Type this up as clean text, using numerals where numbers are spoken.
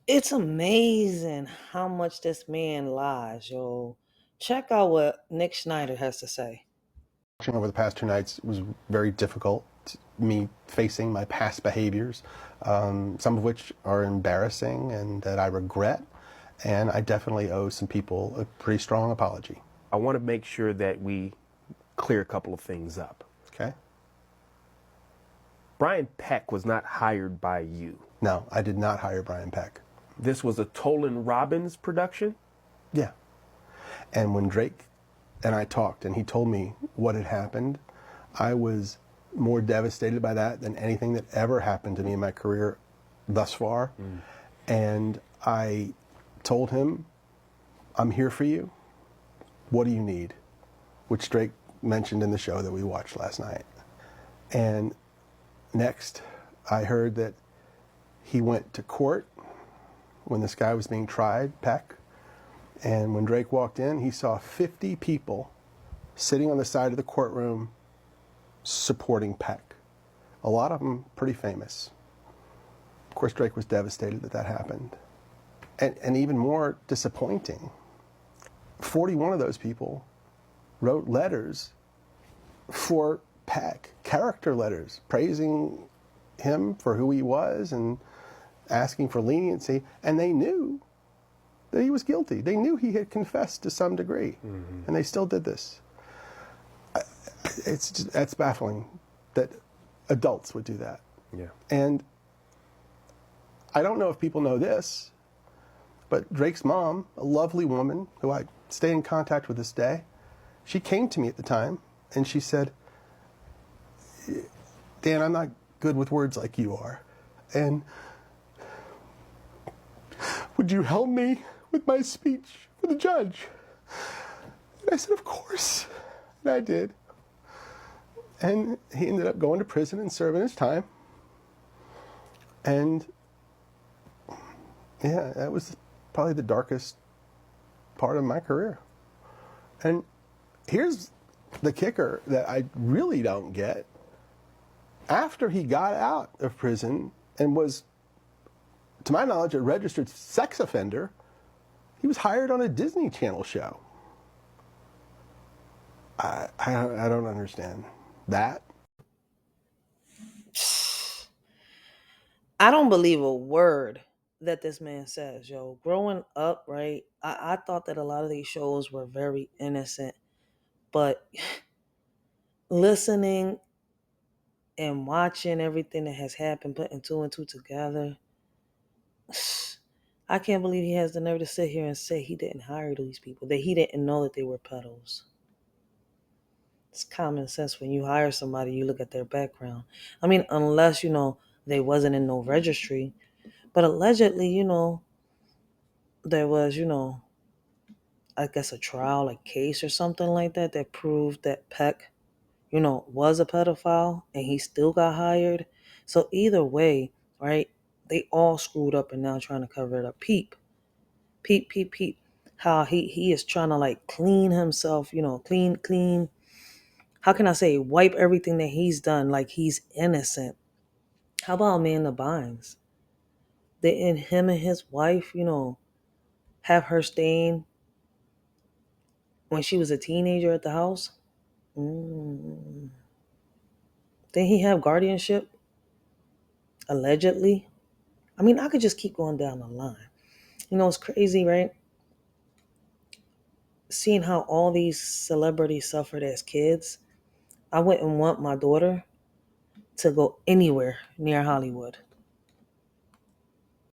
It's amazing how much this man lies, yo. Check out what Nick Schneider has to say. Watching over the past 2 nights was very difficult. Me facing my past behaviors, some of which are embarrassing and that I regret. And I definitely owe some people a pretty strong apology. I want to make sure that we clear a couple of things up. Okay? Brian Peck was not hired by you. No, I did not hire Brian Peck. This was a Tolan Robbins production? Yeah. And when Drake and I talked and he told me what had happened, I was more devastated by that than anything that ever happened to me in my career thus far. And I told him, I'm here for you. What do you need? Which Drake mentioned in the show that we watched last night. And next, I heard that he went to court when this guy was being tried, Peck. And when Drake walked in, he saw 50 people sitting on the side of the courtroom supporting Peck. A lot of them pretty famous. Of course, Drake was devastated that that happened. And even more disappointing, 41 of those people wrote letters for Peck, character letters, praising him for who he was and asking for leniency, and they knew that he was guilty. They knew he had confessed to some degree, and they still did this. That's baffling that adults would do that. Yeah. And I don't know if people know this, but Drake's mom, a lovely woman who I stay in contact with this day, she came to me at the time and she said, Dan, I'm not good with words like you are. And would you help me with my speech for the judge? And I said, of course. And I did. And he ended up going to prison and serving his time. And yeah, that was probably the darkest part of my career. And here's the kicker that I really don't get. After he got out of prison and was, to my knowledge, a registered sex offender, he was hired on a Disney Channel show. I don't understand that. I don't believe a word that this man says, yo. Growing up, right, I thought that a lot of these shows were very innocent, but listening and watching everything that has happened, putting two and two together, I can't believe he has the nerve to sit here and say he didn't hire these people, that he didn't know that they were pedos. It's common sense. When you hire somebody, you look at their background. I mean, unless, they wasn't in no registry. But allegedly, there was, I guess a trial, a case or something like that that proved that Peck, was a pedophile and he still got hired. So either way, right, they all screwed up and now trying to cover it up. Peep. How he is trying to like clean himself, clean. How can I say wipe everything that he's done like he's innocent? How about Amanda Bynes? Didn't him and his wife, have her staying when she was a teenager at the house? Didn't he have guardianship? Allegedly. I mean, I could just keep going down the line. It's crazy, right? Seeing how all these celebrities suffered as kids. I wouldn't want my daughter to go anywhere near Hollywood.